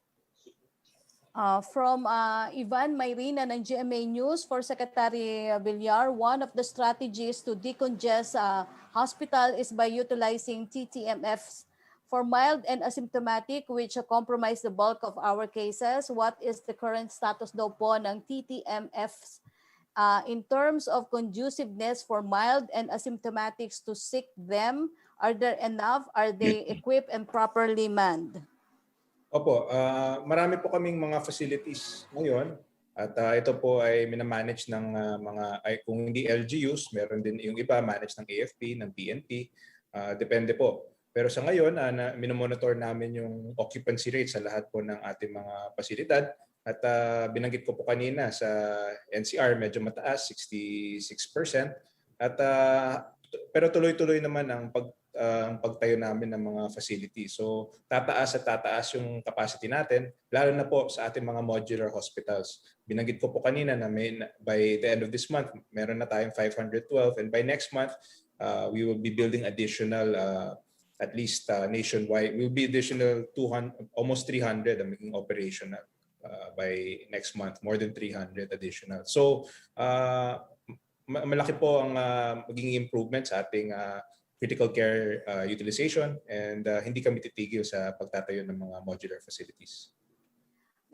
Speaker 6: From Ivan Mayrina ng GMA News for Secretary Villar, one of the strategies to decongest hospital is by utilizing TTMFs for mild and asymptomatic which compromise the bulk of our cases. What is the current status daw po ng TTMFs? In terms of conduciveness for mild and asymptomatics to seek them, are there enough? Are they equipped and properly manned?
Speaker 4: Opo, marami po kaming mga facilities ngayon at ito po ay minamanage ng kung hindi LGUs, meron din yung iba manage ng AFP, ng PNP, depende po. Pero sa ngayon, minomonitor namin yung occupancy rate sa lahat po ng ating mga pasilidad. At binanggit ko po kanina sa NCR medyo mataas, 66%. At pero tuloy-tuloy naman ang pagtayo namin ng mga facilities. So tataas at tataas yung capacity natin, lalo na po sa ating mga modular hospitals. Binanggit ko po kanina na by the end of this month, meron na tayong 512 and by next month, we will be building additional at least nationwide. We'll be additional 200, almost 300 ang maging operational. By next month, more than 300 additional. So, malaki po ang magiging improvement sa ating critical care utilization and hindi kami titigil sa pagtatayo ng mga modular facilities.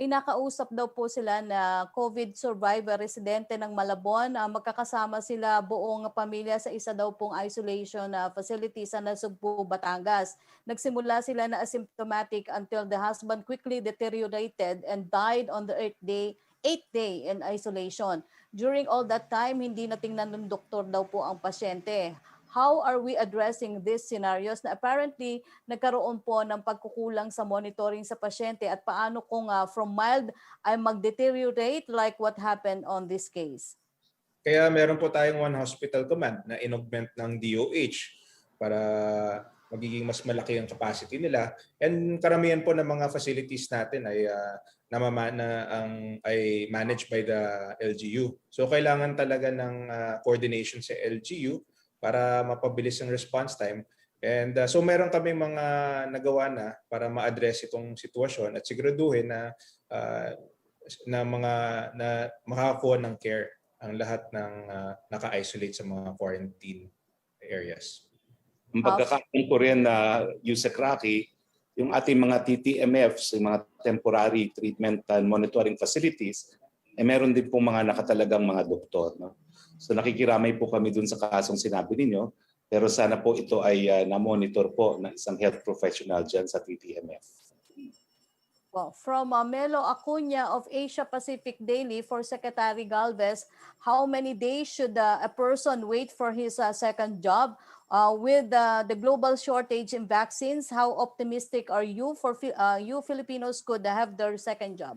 Speaker 6: Inakausap daw po sila na COVID survivor residente ng Malabon. Magkakasama sila buong pamilya sa isa daw pong isolation facility sa Nasugbu, Batangas. Nagsimula sila na asymptomatic until the husband quickly deteriorated and died on the 8th day in isolation. During all that time, hindi natingnan ng doktor daw po ang pasyente. How are we addressing these scenarios na apparently nagkaroon po ng pagkukulang sa monitoring sa pasyente at paano kung from mild ay mag-deteriorate like what happened on this case?
Speaker 4: Kaya meron po tayong one hospital command na in-augment ng DOH para magiging mas malaki ang capacity nila. And karamihan po ng mga facilities natin ay ay managed by the LGU. So kailangan talaga ng coordination sa LGU para mapabilis ang response time. And so meron kaming mga nagawa na para ma-address itong sitwasyon at siguraduhin na makakakuha ng care ang lahat ng naka-isolate sa mga quarantine areas.
Speaker 5: Ang pagkakaroon ko rin na Yusek Roque, yung ating mga TTMFs, yung mga temporary treatment and monitoring facilities, meron din po mga nakatalagang mga doktor. No? So nakikiramay po kami dun sa kasong sinabi ninyo, pero sana po ito ay na-monitor po ng isang health professional dyan sa TTMF.
Speaker 6: Well, from Melo Acuña of Asia Pacific Daily for Secretary Galvez, how many days should a person wait for his second job? With the global shortage in vaccines, how optimistic are you for you Filipinos could have their second job?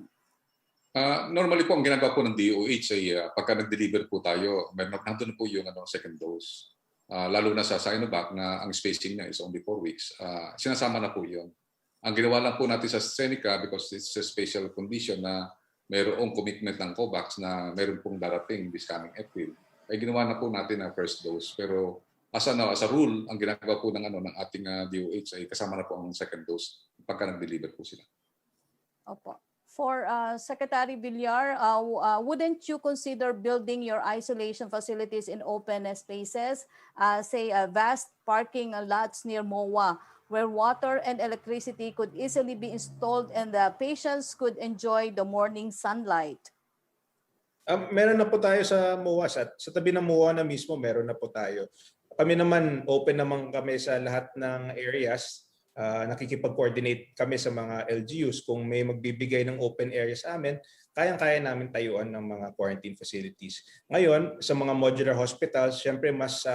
Speaker 2: Normally po, ang ginagawa po ng DOH ay pagka nag-deliver po tayo, nandun po yung second dose. Lalo na sa Sinovac na ang spacing niya is only 4 weeks. Sinasama na po yun. Ang ginawa lang po natin sa Seneca, because it's a special condition na mayroong commitment ng COVAX na mayroon pong darating this coming April, ay ginawa na po natin ang first dose. Pero as a rule, ang ginagawa po ng ating DOH ay kasama na po ang second dose pagka nag-deliver po sila.
Speaker 6: Opo. For Secretary Villar, wouldn't you consider building your isolation facilities in open spaces, say vast parking lots near MOA, where water and electricity could easily be installed and the patients could enjoy the morning sunlight?
Speaker 4: Meron na po tayo sa MOA. Sa tabi ng MOA na mismo, meron na po tayo. Kami naman, open naman kami sa lahat ng areas. Nakikipag-coordinate kami sa mga LGUs. Kung may magbibigay ng open areas sa amin, kayang-kaya namin tayuan ng mga quarantine facilities. Ngayon, sa mga modular hospitals, syempre mas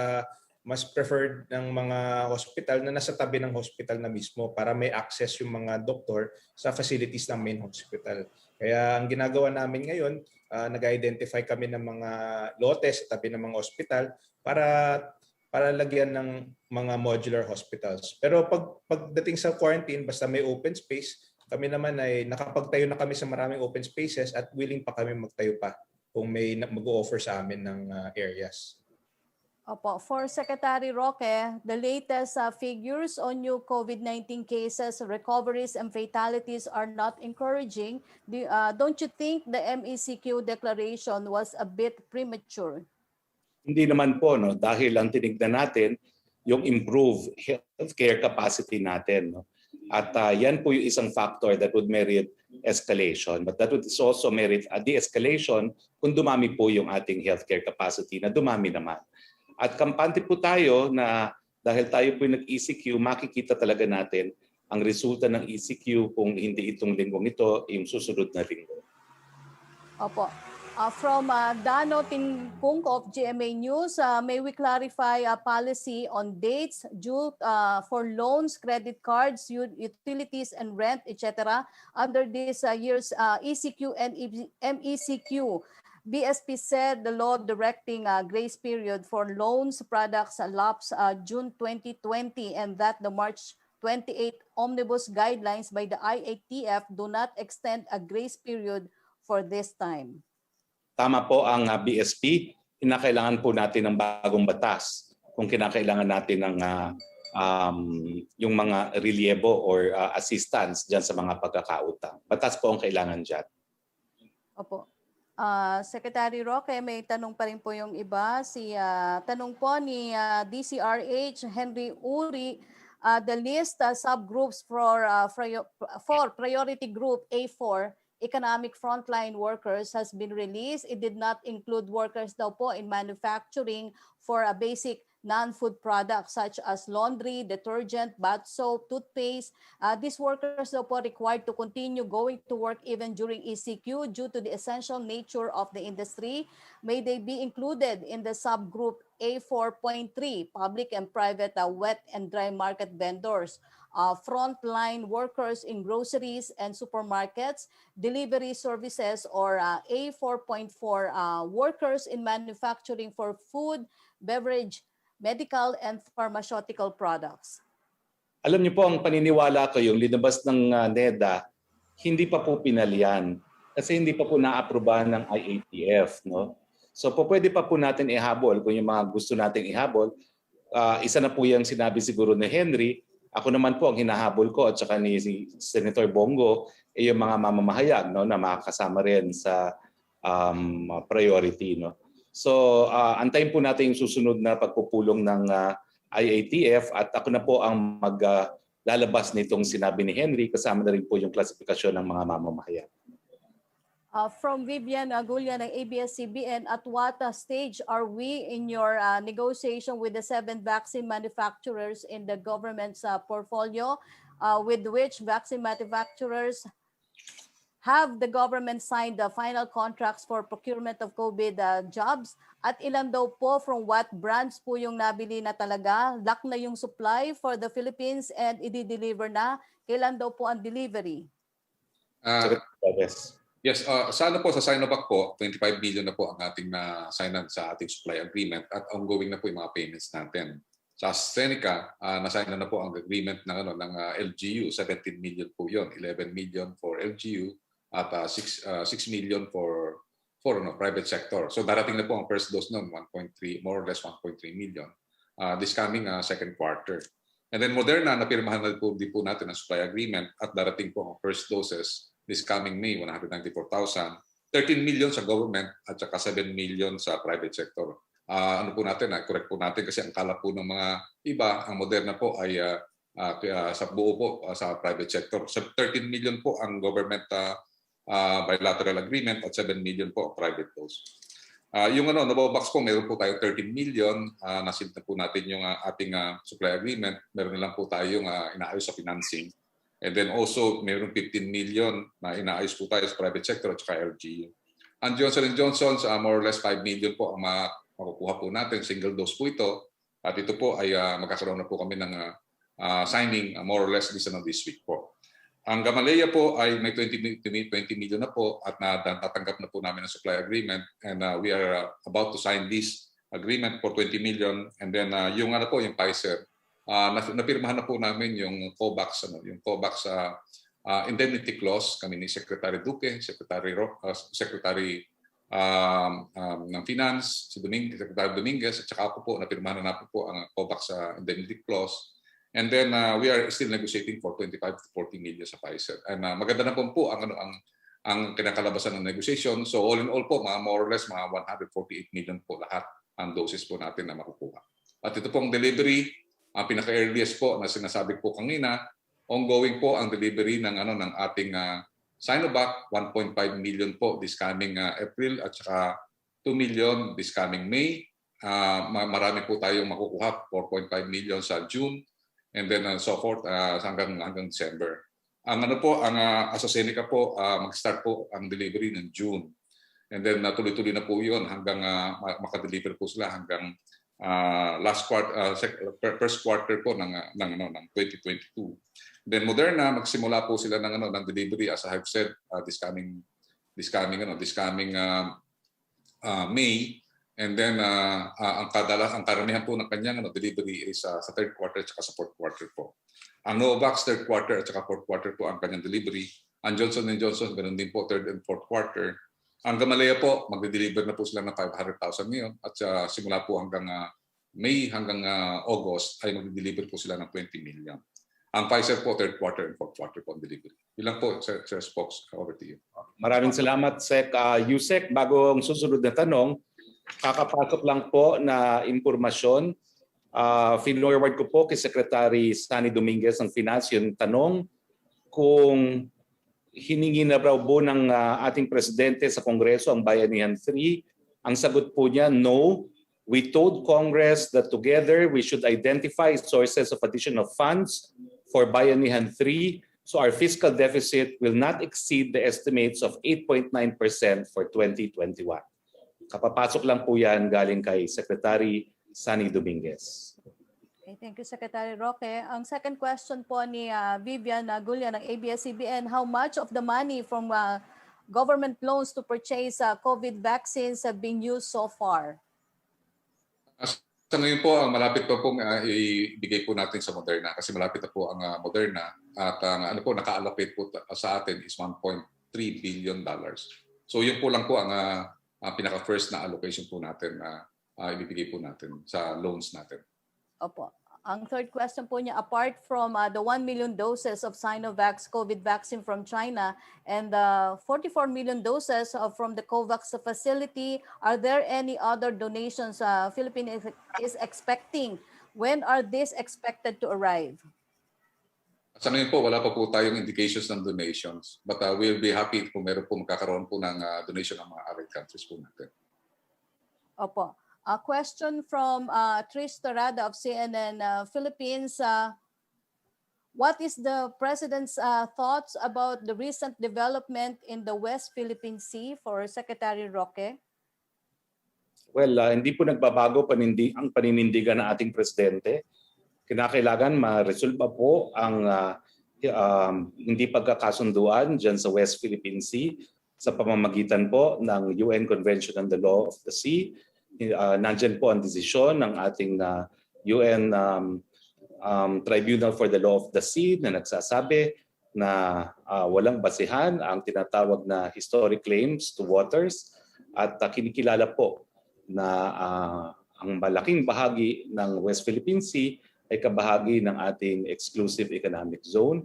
Speaker 4: preferred ng mga hospital na nasa tabi ng hospital na mismo para may access yung mga doktor sa facilities ng main hospital. Kaya ang ginagawa namin ngayon, nag-identify kami ng mga lote sa tabi ng mga hospital para lagyan ng mga modular hospitals. Pero pagdating sa quarantine, basta may open space, kami naman ay nakapagtayo na kami sa maraming open spaces at willing pa kami magtayo pa kung may mag-o-offer sa amin ng areas.
Speaker 6: Opo. For Secretary Roque, the latest figures on new COVID-19 cases, recoveries, and fatalities are not encouraging. Don't you think the MECQ declaration was a bit premature?
Speaker 5: Hindi naman po, no, dahil ang tinignan natin yung improved healthcare capacity natin, no? At yan po yung isang factor that would merit escalation, but that would also merit a de-escalation kung dumami po yung ating healthcare capacity na dumami naman. At kampante po tayo na dahil tayo po yung nag-ECQ, makikita talaga natin ang resulta ng ECQ kung hindi itong linggong ito, yung susunod na linggo.
Speaker 6: Opo. From Dano Tinkung of GMA News, may we clarify policy on dates due for loans, credit cards, utilities, and rent, etc. under this year's ECQ and MECQ? BSP said the law directing grace period for loans products lapsed June 2020 and that the March 28 omnibus guidelines by the IATF do not extend a grace period for this time.
Speaker 5: Tama po ang BSP, kinakailangan po natin ng bagong batas kung kinakailangan natin ng yung mga reliebo or assistance dyan sa mga pagkakautang. Batas po ang kailangan dyan.
Speaker 6: Opo. Secretary Roque, may tanong pa rin po yung iba. Tanong po ni DCRH Henry Uri, the list subgroups for priority group A4 economic frontline workers has been released. It did not include workers daw po in manufacturing for a basic non-food products such as laundry, detergent, bath soap, toothpaste. These workers daw po required to continue going to work even during ECQ due to the essential nature of the industry. May they be included in the subgroup A4.3, public and private wet and dry market vendors, frontline workers in groceries and supermarkets, delivery services, or A4.4 workers in manufacturing for food, beverage, medical, and pharmaceutical products.
Speaker 5: Alam niyo po, ang paniniwala ko yung linabas ng NEDA, hindi pa po pinalian kasi hindi pa po na-aprobahan ng IATF. No? So po pwede pa po natin ihabol kung yung mga gusto nating ihabol. Isa na po yung sinabi siguro ni Henry. Ako naman po ang hinahabol ko at saka ni Senator Bongo yung mga mamamahayag, no, na makakasama rin sa priority. No? So antayin po natin yung susunod na pagpupulong ng IATF at ako na po ang maglalabas nitong sinabi ni Henry kasama na rin po yung klasifikasyon ng mga mamamahayag.
Speaker 6: From Vivian Agulia ng ABS-CBN, at what stage are we in your negotiation with the 7 vaccine manufacturers in the government's portfolio, with which vaccine manufacturers have the government signed the final contracts for procurement of COVID jobs? At ilan daw po, from what brands po yung nabili na talaga? Lock na yung supply for the Philippines and i-deliver na? Kailan daw po ang delivery?
Speaker 2: Yes, sana po sa Sinovac po, 25 million na po ang ating na-signan sa ating supply agreement at ongoing na po yung mga payments natin. Sa AstraZeneca, na-sign na po ang agreement ng LGU, 17 million po yun, 11 million for LGU at 6 million for private sector. So darating na po ang first dose noon, 1.3, more or less 1.3 million this coming second quarter. And then Moderna, napirmahan na po din po natin ang supply agreement at darating po ang first doses this coming May, 194,000. 13 million sa government at saka 7 million sa private sector. Ano po natin, correct po natin kasi ang kala po ng mga iba, ang Moderna po ay sa buo po sa private sector. So 13 million po ang government bilateral agreement at 7 million po ang private dose. Yung Novavax po, meron po tayo 13 million, nasinta po natin yung ating supply agreement. Meron na lang po tayong inaayos sa financing. And then also, meron 15 million na inaayos po tayo sa private sector at saka LGU. Ang Johnson & Johnson, more or less 5 million po ang makukuha po natin. Single dose po ito. At ito po ay magkakaroon na po kami ng signing more or less this week po. Ang Gamaleya po ay may 20 million na po at natatanggap na po namin ang supply agreement. And we are about to sign this agreement for 20 million. And then yung yung Pfizer, napirmahan na po namin yung COVAX, indemnity clause kami ni Secretary Duque, Secretary Roque, Secretary ng Finance, si Secretary Dominguez, at saka ako po, napirmahan na po ang COVAX indemnity clause. And then we are still negotiating for 25 to 40 million sa Pfizer. And maganda na po ang kinakalabasan ng negotiation. So all in all po, more or less mga 148 million po lahat ang doses po natin na makukuha. At ito pong delivery, ang pinaka-earliest po na sinasabi po kanina, ongoing po ang delivery ng ating Sinovac, 1.5 million po this coming April at saka 2 million this coming May. Marami po tayong makukuha, 4.5 million sa June and then so forth hanggang December. Ang ang AstraZeneca po, mag-start po ang delivery ng June. And then tuloy-tuloy na po 'yon hanggang makadeliver po sila hanggang first quarter po ng 2022. Then Moderna, magsimula po sila ng delivery as I have said this coming May. And then ang karamihan po ng kanyang delivery is sa third quarter at sa fourth quarter po. Ang Novavax third quarter at fourth quarter po ang kanyang delivery. Ang Johnson & Johnson ganoon din po third and fourth quarter. Ang Gamaleya po, magde-deliver na po sila ng 500,000 ngayon at simula po hanggang May hanggang August ay magde-deliver po sila ng 20 million. Ang Pfizer po, third quarter and fourth quarter po ang delivery. Ilang po, Sir Spokes, over to you.
Speaker 5: Maraming salamat, Sec. Yusek, bago ang susunod na tanong, kakapasok lang po na impormasyon. Forward ko po kay Secretary Sunny Dominguez ng Finance yung tanong kung hiningi na raw po ng ating presidente sa Kongreso ang Bayanihan 3. Ang sagot po niya, no. We told Congress that together we should identify sources of additional funds for Bayanihan 3 so our fiscal deficit will not exceed the estimates of 8.9% for 2021. Kapapasok lang po yan galing kay Secretary Sunny Dominguez.
Speaker 6: Okay, thank you, Secretary Roque. Ang second question po ni Vivian Gulya ng ABS-CBN, how much of the money from government loans to purchase COVID vaccines have been used so far?
Speaker 2: Sa ngayon po, malapit pa pong ibigay po natin sa Moderna kasi malapit na po ang Moderna at naka-allocate po sa atin is $1.3 billion. So yun po lang po ang pinaka-first na allocation po natin na ibibigay po natin sa loans natin.
Speaker 6: Opo. Ang third question po niya, apart from the 1 million doses of Sinovac COVID vaccine from China and the 44 million doses from the COVAX facility, are there any other donations Philippines is expecting? When are these expected to arrive?
Speaker 2: Sa ngayon po, wala pa po tayong indications ng donations. But we'll be happy kung meron po magkakaroon po ng donation ng mga allied countries po natin.
Speaker 6: Opo. A question from Trish Tarada of CNN Philippines. What is the President's thoughts about the recent development in the West Philippine Sea for Secretary Roque?
Speaker 5: Well, hindi po nagbabago ang paninindigan ng ating presidente. Kinakailangan ma-resolve po ang hindi pagkakasunduan dyan sa West Philippine Sea sa pamamagitan po ng UN Convention on the Law of the Sea. Nandyan po ang desisyon ng ating UN Tribunal for the Law of the Sea na nagsasabi na walang basihan ang tinatawag na historic claims to waters at kinikilala po na ang malaking bahagi ng West Philippine Sea ay kabahagi ng ating exclusive economic zone.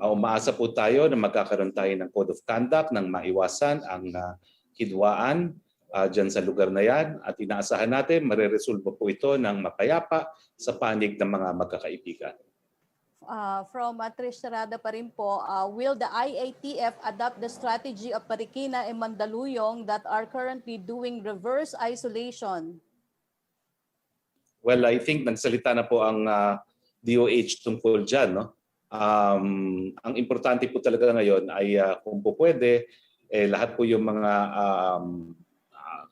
Speaker 5: Umaasa po tayo na magkakaroon tayo ng Code of Conduct nang maiwasan ang hidwaan dyan sa lugar na yan at inaasahan natin mareresolba po ito ng mapayapa sa panig ng mga magkakaibigan.
Speaker 6: From Trish Sarada pa rin po, will the IATF adopt the strategy of Marikina and Mandaluyong that are currently doing reverse isolation?
Speaker 5: Well, I think nagsalita na po ang DOH tungkol dyan. No? Ang importante po talaga ngayon ay kung po pwede, lahat po yung mga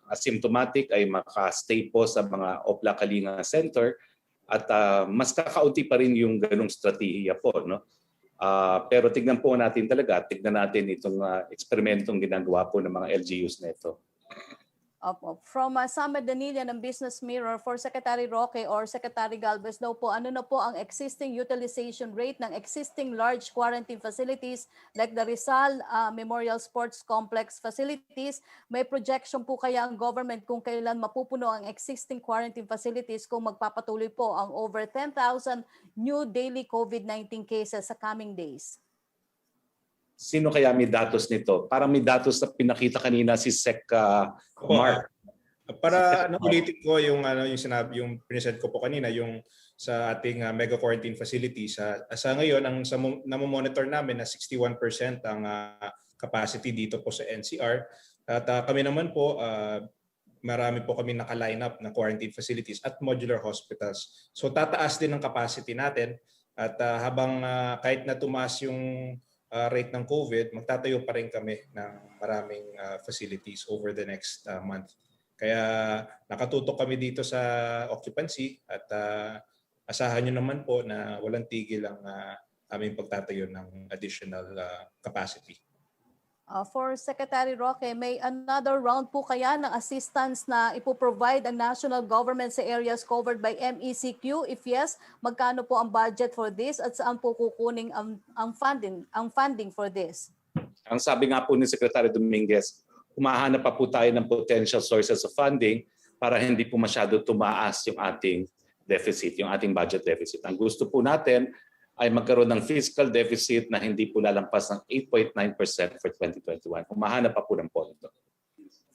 Speaker 5: asymptomatic ay makastay po sa mga Opla Kalinga Center at mas kakaunti pa rin yung ganong strategiya po. No? Pero tignan po natin talaga, tignan natin itong eksperimentong ginagawa po ng mga LGUs na ito.
Speaker 6: From Samed Danilla ng Business Mirror, for Secretary Roque or Secretary Galvez daw po, ano na po ang existing utilization rate ng existing large quarantine facilities like the Rizal Memorial Sports Complex facilities? May projection po kaya ang government kung kailan mapupuno ang existing quarantine facilities kung magpapatuloy po ang over 10,000 new daily COVID-19 cases sa coming days?
Speaker 5: Sino kaya may datos nito? Parang may datos na pinakita kanina si Sec Mark.
Speaker 4: Para ulitin ko yung sinabi, yung present ko po kanina, yung sa ating mega quarantine facility. Sa ngayon, ang namomonitor namin na 61% ang capacity dito po sa NCR. At kami naman po, marami po kami naka-line up na quarantine facilities at modular hospitals. So tataas din ang capacity natin at habang kahit na tumaas yung rate ng COVID, magtatayo pa rin kami ng maraming facilities over the next month. Kaya nakatutok kami dito sa occupancy at asahan nyo naman po na walang tigil ang aming pagtatayo ng additional capacity.
Speaker 6: For Secretary Roque, may another round po kaya ng assistance na ipoprovide ang national government sa areas covered by MECQ? If yes, magkano po ang budget for this at saan po kukuning ang funding for this?
Speaker 5: Ang sabi nga po ni Secretary Dominguez, humahanap pa po tayo ng potential sources of funding para hindi po masyado tumaas yung ating deficit, yung ating budget deficit. Ang gusto po natin ay magkaroon ng fiscal deficit na hindi po lalampas ng 8.9% for 2021. Humahanap pa po ng pondo.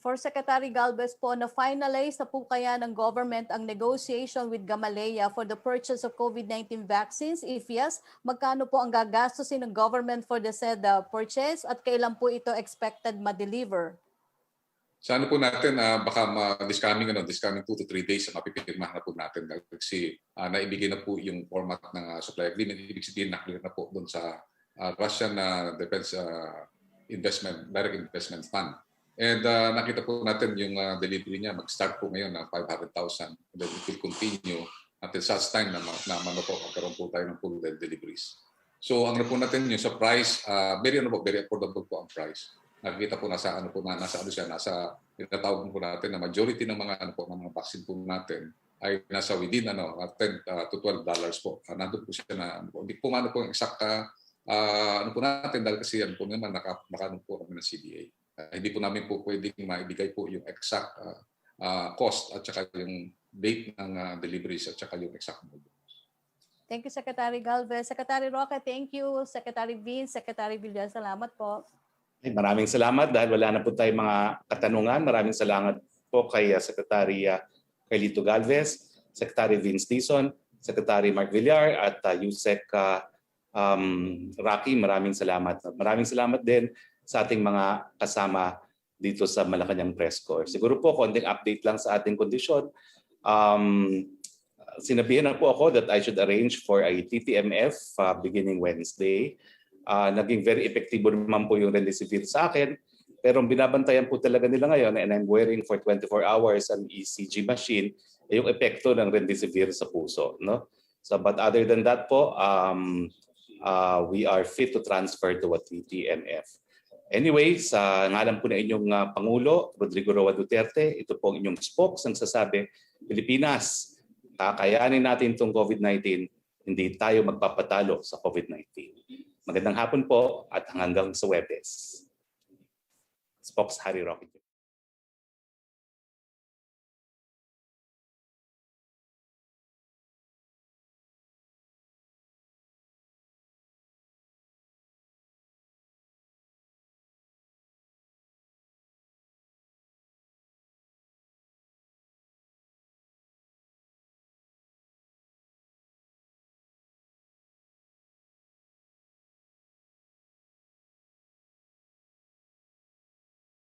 Speaker 6: For Secretary Galvez po, na-finalize na po kaya ng government ang negotiation with Gamaleya for the purchase of COVID-19 vaccines? If yes, magkano po ang gagastusin ng government for the said purchase at kailan po ito expected ma-deliver?
Speaker 2: Sana po natin baka this coming 2 to 3 days mapipirmahan na po natin kasi naibigay na po yung format ng supply agreement. Ibig sabihin na-clear na po doon sa Russian Defense Direct Investment Fund. And nakita po natin yung delivery niya. Mag-start po ngayon na 500,000 and then it will continue until such time na magkaroon po tayo ng full deliveries. So ang po natin yung sa price, very affordable po ang price. Nakikita po nasa tinatawag po natin na majority ng mga ng mga vaccine po natin ay nasa within $10 to $12 po. Nandun po siya na hindi po po ang exact po natin dahil kasi po naman naka po kami ng CDA. Hindi po namin po pwedeng maibigay po yung exact cost at saka yung date ng deliveries at saka yung exact mode.
Speaker 6: Thank you, Secretary Galvez. Secretary Roque, thank you. Secretary Vince, Secretary Villar, salamat po.
Speaker 5: Maraming salamat dahil wala na po tayong mga katanungan. Maraming salamat po kay Secretary Carlito Galvez, Secretary Vince Dizon, Secretary Mark Villar at USEC Roque. Maraming salamat. Maraming salamat din sa ating mga kasama dito sa Malacanang Press Corps. Siguro po konting update lang sa ating kondisyon.
Speaker 1: sinabihan na po ako that I should arrange for a TTMF beginning Wednesday. Naging very epektibo naman po yung remdesivir sa akin. Pero ang binabantayan po talaga nila ngayon, and I'm wearing for 24 hours an ECG machine, ay yung epekto ng remdesivir sa puso. No? So, but other than that po, we are fit to transfer to a TTMF. Anyway, sa ngalan po na inyong Pangulo, Rodrigo Roa Duterte, ito po ang inyong spokes ang sasabi, Pilipinas, kakayanin natin itong COVID-19, hindi tayo magpapatalo sa COVID-19. Magandang hapon po at hanggang sa Webes. Spokes Harry Roque.